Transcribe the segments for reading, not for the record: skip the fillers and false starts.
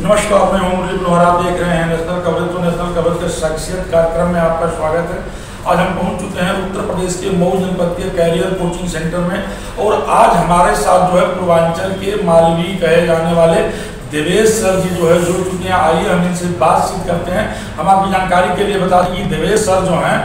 नमस्कार, मैं हूं मुरली मनोहर। आप देख रहे हैं नेशनल कवरेज। तो नेशनल कवरेज के शख्सियत कार्यक्रम में आपका स्वागत है। आज हम पहुंच चुके हैं उत्तर प्रदेश के मऊ जनपद के कैरियर कोचिंग सेंटर में और आज हमारे साथ जो है पूर्वांचल के मालवी कहे जाने वाले देवेश सर जी जो है जुड़ चुके हैं। आइए हम इनसे बातचीत करते हैं। हम आपकी जानकारी के लिए बता दें कि देवेश सर जो हैं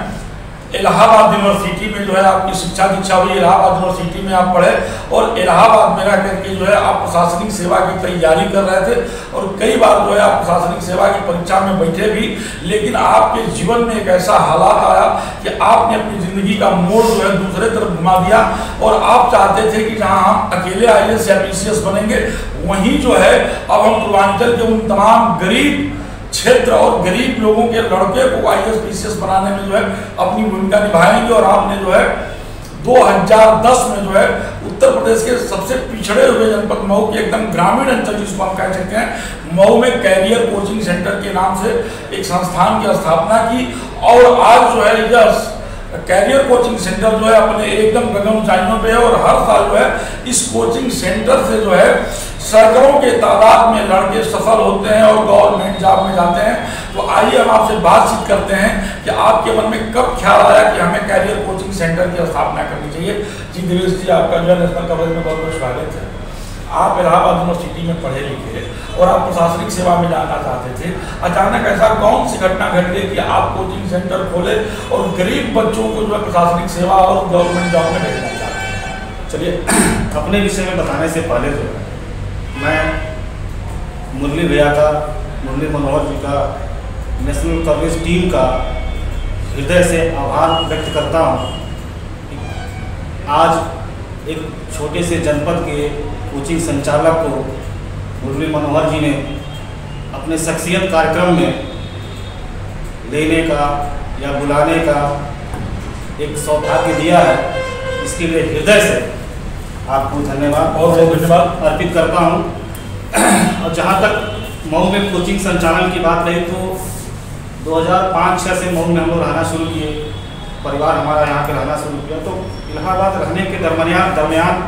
इलाहाबाद यूनिवर्सिटी में जो है आपकी शिक्षा दीक्षा हुई। इलाहाबाद यूनिवर्सिटी में आप पढ़े और इलाहाबाद में रह करके जो है आप प्रशासनिक सेवा की तैयारी कर रहे थे और कई बार जो है आप प्रशासनिक सेवा की परीक्षा में बैठे भी, लेकिन आपके जीवन में एक ऐसा हालात आया कि आपने अपनी ज़िंदगी का मोड़ जो है दूसरे तरफ घुमा दिया और आप चाहते थे कि जहाँ हम अकेले IAS या PCS बनेंगे, वहीं जो है अब हम पूर्वांचल के उन तमाम गरीब क्षेत्र और गरीब लोगों के लड़के को IAS PCS बनाने में जो है अपनी भूमिका निभाएंगे। और आपने जो है 2010 में जो है उत्तर प्रदेश के सबसे पिछड़े हुए जनपद मऊ के एकदम ग्रामीण अंचल जिसको हम कह सकते हैं, मऊ में कैरियर कोचिंग सेंटर के नाम से एक संस्थान की स्थापना की। और आज जो है यह कैरियर कोचिंग सेंटर जो है अपने एकदम गगन ऊंचाइयों पे है और हर साल जो है इस कोचिंग सेंटर से जो है सैकड़ों के तादाद में लड़के सफल होते हैं और गवर्नमेंट जॉब में जाते हैं। तो आइए हम आपसे बातचीत करते हैं कि आपके मन में कब ख्याल आया कि हमें कैरियर कोचिंग सेंटर की स्थापना करनी चाहिए। जी देवेश जी, आपका जो है नेशनल कवरेज में बहुत बहुत स्वागत है। आप इलाहाबाद यूनिवर्सिटी में पढ़े लिखे और आप प्रशासनिक सेवा में जाना चाहते थे। अचानक ऐसा कौन सी घटना घट गई कि आप कोचिंग सेंटर खोले और गरीब बच्चों को जो है प्रशासनिक सेवा और गवर्नमेंट जॉब में भेजना चाहते हैं? चलिए, अपने विषय में बताने से पहले तो मैं मुरली भैया का, मुरली मनोहर जी का, नेशनल कवरेज टीम का हृदय से आभार व्यक्त करता हूँ। आज एक छोटे से जनपद के कोचिंग संचालक को मुरली मनोहर जी ने अपने शख्सियत कार्यक्रम में लेने का या बुलाने का एक सौभाग्य दिया है। इसके लिए हृदय से आपको धन्यवाद और धन्यवाद अर्पित करता हूँ। और जहाँ तक मऊ में कोचिंग संचालन की बात रही तो 2005-06 से मऊ में हम लोग रहना शुरू किए, परिवार हमारा यहाँ पे रहना शुरू किया। तो इलाहाबाद रहने के दरमियान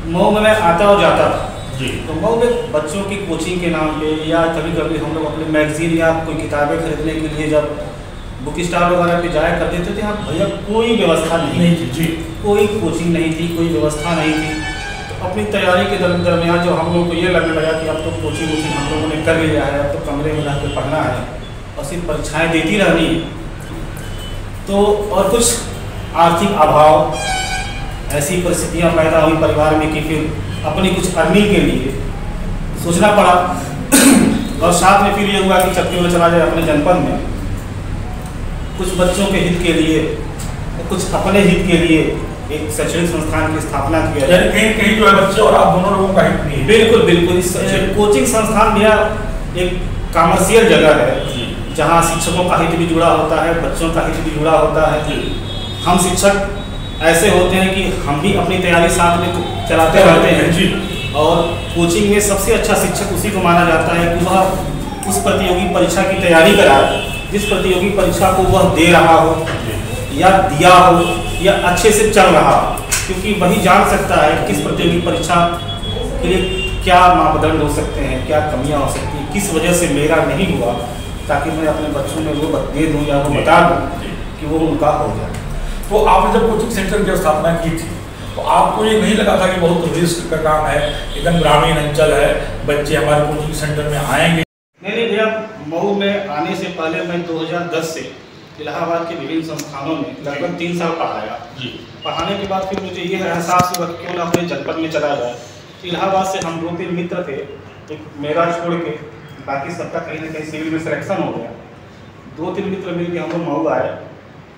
मऊ में मैं आता और जाता था जी। तो मऊ में बच्चों की कोचिंग के नाम पे या कभी कभी हम लोग अपने मैगजीन या कोई किताबें खरीदने के लिए जब बुक स्टॉल वगैरह पे जाया करते थे, यहाँ भैया कोई व्यवस्था नहीं थी जी, कोई कोचिंग नहीं थी, कोई व्यवस्था नहीं थी। तो अपनी तैयारी के दरमियान जो हम लोग को ये लगने लगा कि अब तो कोचिंग हम लोगों ने कर लिया है, अब तो कमरे में रह के पढ़ना है और सिर्फ परीक्षाएँ देती रहनी है। तो और कुछ आर्थिक अभाव, ऐसी परिस्थितियाँ पैदा हुई परिवार में कि फिर अपनी कुछ अर्निंग के लिए सोचना पड़ा। और साथ में फिर ये हुआ कि चक्की में चला जाए अपने जनपद में कुछ बच्चों के हित के लिए, कुछ अपने हित के लिए एक शैक्षणिक संस्थान की स्थापना किया जाए। कहीं कहीं जो है बच्चे और आप दोनों लोगों का हित नहीं है। बिल्कुल बिल्कुल। इस कोचिंग संस्थान भैया एक कॉमर्शियल जगह है जहाँ शिक्षकों का हित भी जुड़ा होता है, बच्चों का हित भी जुड़ा होता है। हम शिक्षक ऐसे होते हैं कि हम भी अपनी तैयारी साथ में चलाते रहते हैं जी। और कोचिंग में सबसे अच्छा शिक्षक उसी को माना जाता है कि वह उस प्रतियोगी परीक्षा की तैयारी कराए जिस प्रतियोगी परीक्षा को वह दे रहा हो या दिया हो या अच्छे से चल रहा हो, क्योंकि वही जान सकता है किस प्रतियोगी परीक्षा के लिए क्या मापदंड हो सकते हैं, क्या कमियां हो सकती हैं, किस वजह से मेरा नहीं हुआ, ताकि मैं अपने बच्चों में वो दे दूँ या वो बता दूँ कि वो उनका हो जाए। तो आपने जब कोचिंग सेंटर की स्थापना की थी तो आपको ये नहीं लगा था कि बहुत रिस्क का काम है, एकदम ग्रामीण अंचल है, बच्चे हमारे कोचिंग सेंटर में आएंगे? नहीं भैया, मऊ में आने से पहले मैं 2010 से इलाहाबाद के विभिन्न संस्थानों में लगभग 3 साल पढ़ाया जी। पढ़ाने के बाद फिर मुझे ये एहसास हुआ कि क्यों ना अपने जनपद में चला जाए। इलाहाबाद से हम 2-3 मित्र थे, एक मेरा छोड़ के बाकी सबका कहीं ना कहीं सिविल में सिलेक्शन हो गया। 2-3 मित्र मिल के हम लोग मऊ आए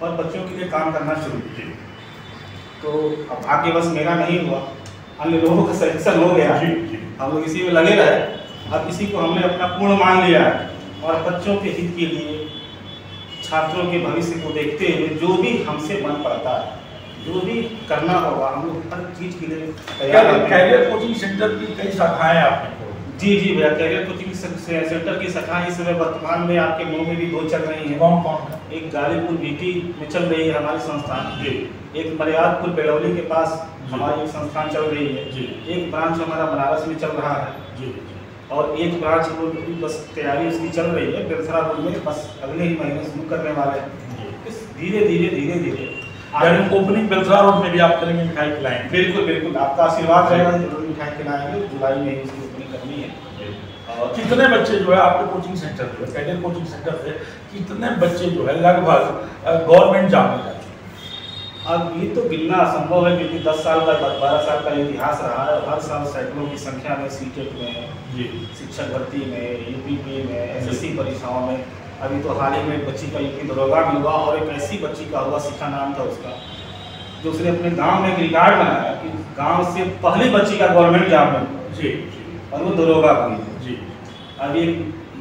और बच्चों के लिए काम करना शुरू किए। तो अब भाग्यवश मेरा नहीं हुआ, अन्य लोगों का सिलेक्शन हो गया, हम लोग इसी में लगे रहे। अब इसी को हमने अपना पूर्ण मान लिया है और बच्चों के हित के लिए, छात्रों के भविष्य को देखते हुए जो भी हमसे मन पड़ता है, जो भी करना होगा, हम लोग हर चीज़ के लिए तैयार हैं। कैरियर कोचिंग सेंटर की कई शाखाएं आपने जी भैया, कैरियर कोचिंग सेंटर की शाखाएं इस समय वर्तमान में आपके मऊ में भी 2 चल रही हैं। कौन कौन? एक गाजीपुर VT में चल रही है हमारी संस्थान, एक मरियादपुर बेलौली के पास हमारी एक संस्थान चल रही है, एक ब्रांच हमारा बनारस में चल रहा है। और एक ब्रांच बस तैयारी उसकी चल रही है बेलसरा रोड में, बस अगले ही महीने शुरू करने वाले हैं। धीरे धीरे धीरे धीरे ओपनिंग बेलसरा रोड में भी आप करेंगे, मिठाई खिलाएंगे? बिल्कुल बिल्कुल, आपका आशीर्वाद रहेगा तो जरूर मिठाई खिलाएंगे। जुलाई में ही इसकी ओपनिंग करनी है। और कितने बच्चे जो है आपके कोचिंग सेंटर जो है, कैरियर कोचिंग सेंटर से कितने बच्चे जो है लगभग गवर्नमेंट जॉब में जाते हैं? अब ये तो गिनना असंभव है, क्योंकि 10 साल का 12 साल का इतिहास रहा है। हर साल सैकड़ों की संख्या में सीटेट में, शिक्षक भर्ती में, यूपीपी में, एसएससी परीक्षाओं में। अभी तो हाल ही में एक बच्ची का यूपी दरोगा भी हुआ, और एक ऐसी बच्ची का हुआ, शिखा नाम था उसका, जो उसने अपने गांव में एक रिकॉर्ड बनाया कि गांव से पहली बच्ची का गवर्नमेंट जॉब में जी, और वो दरोगा बनी जी। अभी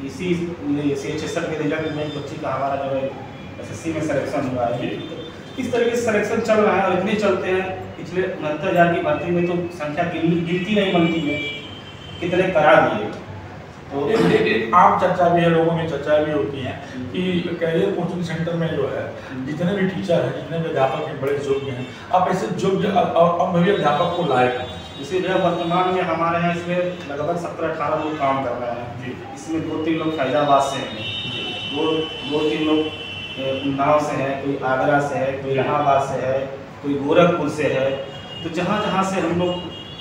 इसी CHSL के रिजल्ट में एक बच्ची का हमारा जो है एसएससी में सिलेक्शन हुआ है। इस तरह के सिलेक्शन चल रहा है, और इतने चलते हैं। पिछले 69,000 की भर्ती में तो संख्या गिनती नहीं बनती है, कितने करा दिए। तो एक आम चर्चा भी है, लोगों में चर्चा भी होती है कि कैरियर कोचिंग सेंटर में जो है जितने भी टीचर हैं, जितने भी अध्यापक हैं, बड़े योग्य हैं, आप ऐसे योग्य और अनुभवी अध्यापक को लाए हैं। इसीलिए वर्तमान में हमारे यहाँ इसमें लगभग 17-18 लोग काम कर रहे हैं। इसमें 2-3 लोग फैजाबाद से हैं, 2-3 लोग उन्नाव से है, कोई आगरा से है, कोई इलाहाबाद से है, कोई गोरखपुर से है। तो जहाँ जहाँ से हम लोग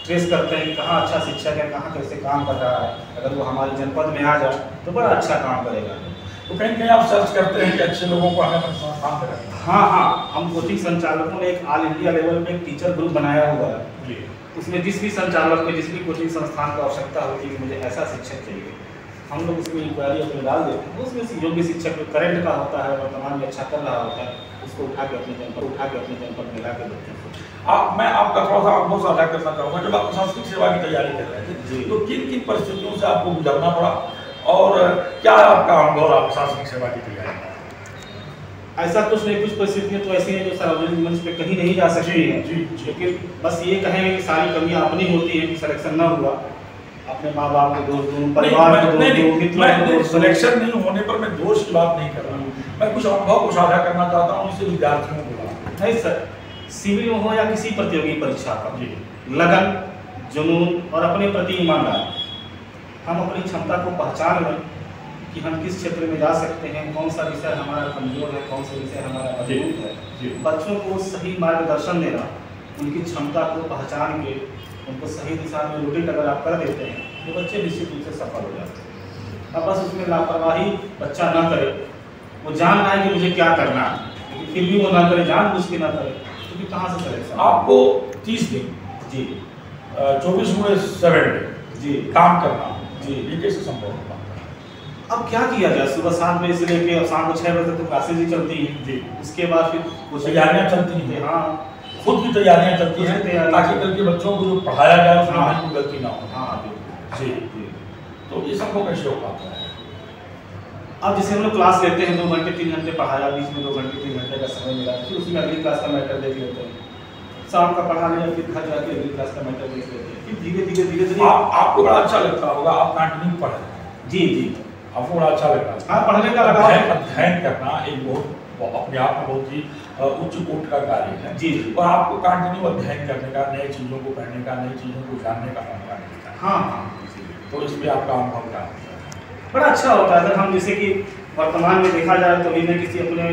ट्रेस करते हैं कहाँ अच्छा शिक्षक है, कहाँ कैसे काम कर रहा है, अगर वो हमारे जनपद में आ जाए तो बड़ा अच्छा काम करेगा। तो कहीं कहीं आप सर्च करते हैं कि अच्छे लोगों को हमें संस्थान में रखें? हाँ, हम कोचिंग संचालकों ने एक ऑल इंडिया लेवल पे एक टीचर ग्रुप बनाया हुआ है। उसमें जिस भी संचालक को जिस भी कोचिंग संस्थान की आवश्यकता होती है कि मुझे ऐसा शिक्षक चाहिए, हम लोग उसमें इंक्वायरी अपने डाल देते हैं। उसमें योग्य शिक्षक जो करंट का होता है, वर्तमान में अच्छा कर रहा होता है, उसको उठा के अपने जनपद में ला के देते हैं। मैं आपका थोड़ा सा अनुभव साझा करना चाहूँगा। जब आप प्रशासनिक सेवा की तैयारी कर रहे थे तो किन किन परिस्थितियों से आपको गुजरना पड़ा, और क्या आपका अनुभव रहा प्रशासनिक सेवा की तैयारी में? ऐसा कुछ नहीं, कुछ परिस्थितियाँ तो ऐसी हैं जो सार्वजनिक मंच पे कहीं नहीं जा सकती हैं। लेकिन बस ये कहें कि सारी कमियाँ अपनी होती हैं कि सिलेक्शन न हुआ, अपने माँ बाप को दोष दूँ, परिवार को दोष दूँ, मित्रों को दोष। सिलेक्शन नहीं होने पर मैं दोष की बात नहीं कर रहा हूँ, मैं कुछ अनुभव को साझा करना चाहता हूँ इससे विद्यार्थियों को। नहीं सर, सिविल में हो या किसी प्रतियोगी परीक्षा का लगन, जुनून और अपने प्रति ईमानदार, हम अपनी क्षमता को पहचान लें कि हम किस क्षेत्र में जा सकते हैं, कौन सा विषय हमारा कमजोर है, कौन सा विषय हमारा मजबूत है। बच्चों को सही मार्गदर्शन देना, उनकी क्षमता को पहचान के उनको सही दिशा में रूटिंग अगर आप कर देते हैं तो बच्चे निश्चित रूप से सफल हो जाते हैं। अब बस उसमें लापरवाही बच्चा ना करे, वो जान रहा है कि मुझे क्या करना है, लेकिन फिर भी वो ना करे, जानबूझ के ना करे, तो फिर कहाँ से करेगा। आपको 30 दिन जी 24/7 जी काम करना जी, ये कैसे संभव होगा? अब क्या किया जाए, सुबह 7 बजे से लेकर शाम को 6 बजे तक तो क्लासेज ही चलती हैं जी। उसके बाद फिर कुछ तैयारियाँ चलती हैं। हाँ, खुद की तैयारियाँ चलती हैं ताकि कल के बच्चों को जो पढ़ाया जाए उसमें कोई गलती ना हो। हाँ जी, तो ये संभव कैसे हो पाता है? अब जैसे हम लोग क्लास लेते हैं 2 घंटे 3 घंटे पढ़ाया, बीच में 2 घंटे 3 घंटे का समय मिला, फिर उसमें अगली क्लास का मैटर देख लेते हैं, शाम का पढ़ा लिया, फिर घर जाके अगली क्लास का मैटर देख लेते हैं, फिर धीरे धीरे आपको बड़ा अच्छा लगता होगा, आप कंटिन्यू पढ़ रहे हैं। जी, आपको बड़ा अच्छा लगता है? हाँ, पढ़ने का लगा। अध्ययन करना एक बहुत अपने आप में बहुत ही उच्च कोट का कार्य है जी, और आपको कंटिन्यू अध्ययन करने का, नई चीज़ों को पढ़ने का, नई चीज़ों को जानने का मौका मिलता है। हाँ, तो इसमें आपका अनुभव क्या होता है? बड़ा अच्छा होता है। अगर हम जैसे कि वर्तमान में देखा जाए तो मैं किसी अपने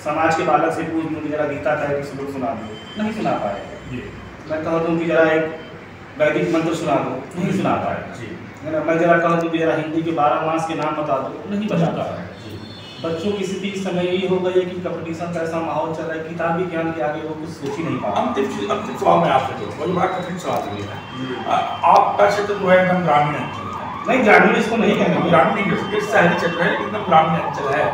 समाज के बालक से पूछ दूँ कि जरा गीता का एक श्लोक सुना दो, नहीं सुना पाएगा। मैं कह दूँ कि जरा एक वैदिक मंत्र सुना दो, नहीं सुना पाएगा। मैं जरा कह दूँ कि जरा हिंदी के 12 मास के नाम बता दो, नहीं बता पाएगा। बच्चों की स्थिति इस समय यही हो गई है कि कंपटीशन का ऐसा माहौल चल रहा है, किताबी ज्ञान के आगे वो कुछ सोच ही नहीं पा रहा। अंतिम सवाल मैं आपसे करूँगा, जो बड़ा कठिन सवाल है। आपका क्षेत्र जो है एकदम ग्रामीण अंचल है। नहीं, ग्रामीण इसको नहीं कहना, ग्रामीण नहीं कह सकते, शहरी क्षेत्र है, एकदम ग्रामीण अंचल है।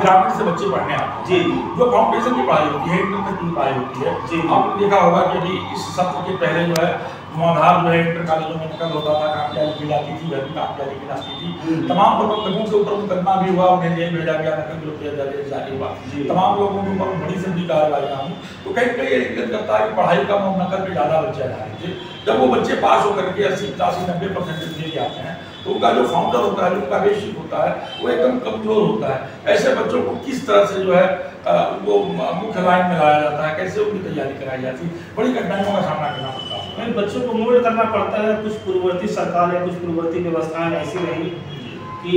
ग्रामीण से बच्चे पढ़ने आते हैं जी, जो फाउंडेशन की पढ़ाई होती है, इंटर तक की पढ़ाई होती है जी। आपने देखा होगा कि अभी इस सत्र के पहले जो है मौधार जो है इंटर कॉलेजों में निकल होता था, कामयाबी की जाती थी, वह भी कामयाबी की जाती थी। तमाम लोगों के ऊपर मुकदमा भी हुआ, उन्हें जेल भेजा गया, नकल जारी हुआ, तमाम लोगों के ऊपर बड़ी से बड़ी कार्रवाइयाँ हुई। तो कहीं कहीं ये दिक्कत करता है कि पढ़ाई कम और नकल पे ज़्यादा बच्चे आ रहे थे। जब वो बच्चे पास होकर के 80-85-90% ले जाते हैं तो उनका जो फाउंडर होता है, जो उनका बेसिक होता है, वो एकदम कमजोर होता है। ऐसे बच्चों को किस तरह से जो है उनको मुख्य लाइन में लाया जाता है, कैसे उनकी तैयारी कराई जाती है? बड़ी कठिनाइयों का सामना करना पड़ता है। हमें बच्चों को मोल्ड करना पड़ता है। कुछ पूर्ववर्ती सरकार या कुछ पूर्ववर्ती व्यवस्थाएं ऐसी रही कि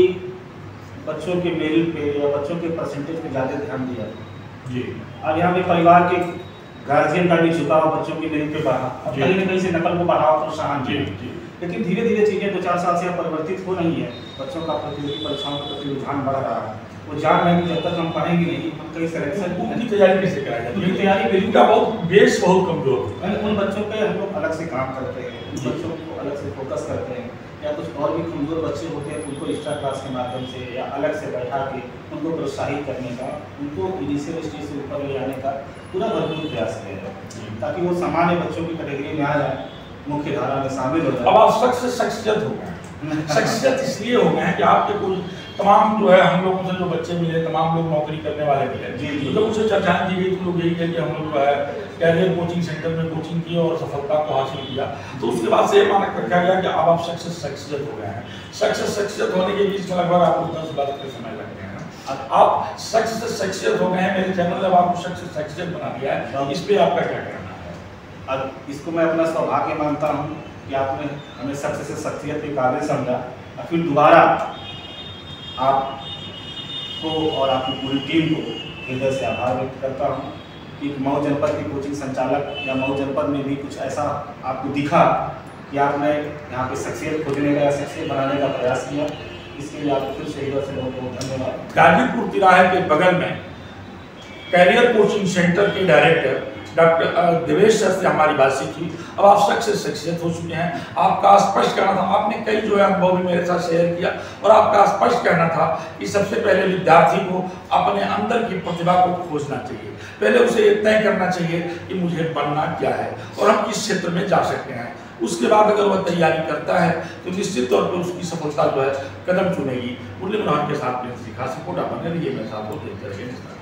बच्चों के मेरिट पे या बच्चों के परसेंटेज पे ज़्यादा ध्यान दिया जी। अब यहाँ पे परिवार के गार्जियन का भी झुकाव बच्चों के मेरिट पे बढ़ा, अब कहीं न कहीं से नकल को बढ़ावा प्रोत्साहन जी। लेकिन धीरे धीरे चीज़ें 2-4 साल से परिवर्तित हो रही है। बच्चों का प्रतियोगी परीक्षाओं के प्रति रुझान बढ़ रहा है। वो जान रहे हैं कि जब तक हम पढ़ेंगे नहीं, हम कई सिलेक्शन उनकी तैयारी कैसे कराई जाती है? उनकी तैयारी बिल्कुल का बहुत बेस बहुत कमजोर है। उन बच्चों पे हम लोग अलग से काम करते हैं, उन बच्चों को अलग से फोकस करते हैं। या कुछ और भी कमज़ोर बच्चे होते हैं उनको एक्स्ट्रा क्लास के माध्यम से या अलग से बैठा के उनको प्रोत्साहित करने का, उनको इनिशियल स्टेज से ऊपर ले जाने का पूरा भरपूर प्रयास किया जाए ताकि वो सामान्य बच्चों की कैटेगरी में आ जाए, मुख्य धारा में शामिल हो जाए। अब आप शख्सियत हो गए हैं। शख्सियत इसलिए हो गए हैं कि आपके कुछ तमाम जो है हम लोगों से जो बच्चे मिले, तमाम लोग नौकरी करने वाले मिले जी। तो जब उनसे चर्चाएं की गई तो लोग यही कहे कि हम लोग जो है कैरियर कोचिंग सेंटर में कोचिंग की और सफलता को हासिल किया। तो उसके बाद से ये मानक रखा गया कि अब आप शख्सियत हो गए हैं। शख्सियत होने के बीच में लगभग आपको 10 बार का समय लग गया है। आप शख्सियत हो गए हैं। मेरे चैनल ने आपको शख्सियत बना दिया है, इस पर आपका क्या कहना है? अब इसको मैं अपना सौभाग्य मानता हूँ कि आपने हमें शख्सियत के काबिल समझा और फिर दोबारा आपको और आपकी पूरी टीम को हृदय से आभार व्यक्त करता हूँ कि मऊ जनपद के कोचिंग संचालक या मऊ जनपद में भी कुछ ऐसा आपको दिखा कि आपने यहाँ पे शख्सियत खोजने का या शख्सियत बनाने का प्रयास किया। इसके लिए आपको फिर से हृदय से बहुत बहुत धन्यवाद। गाजीपुर तिराहे के बगल में कैरियर कोचिंग सेंटर के डायरेक्टर डॉक्टर देवेश सर से हमारी बातचीत की। अब आप शख्सियत हो चुके हैं। आपका स्पष्ट कहना था, आपने कई जो है अनुभव भी मेरे साथ शेयर किया और आपका स्पष्ट कहना था कि सबसे पहले विद्यार्थी को अपने अंदर की प्रतिभा को खोजना चाहिए। पहले उसे ये तय करना चाहिए कि मुझे बनना क्या है और हम किस क्षेत्र में जा सकते हैं। उसके बाद अगर वह तैयारी करता है तो निश्चित तौर पर उसकी सफलता जो है कदम चुनेगी। मुरली मनोहर के साथ में सीखा सपोर्टा बने रहिए, मैं साथ देखते रहिए।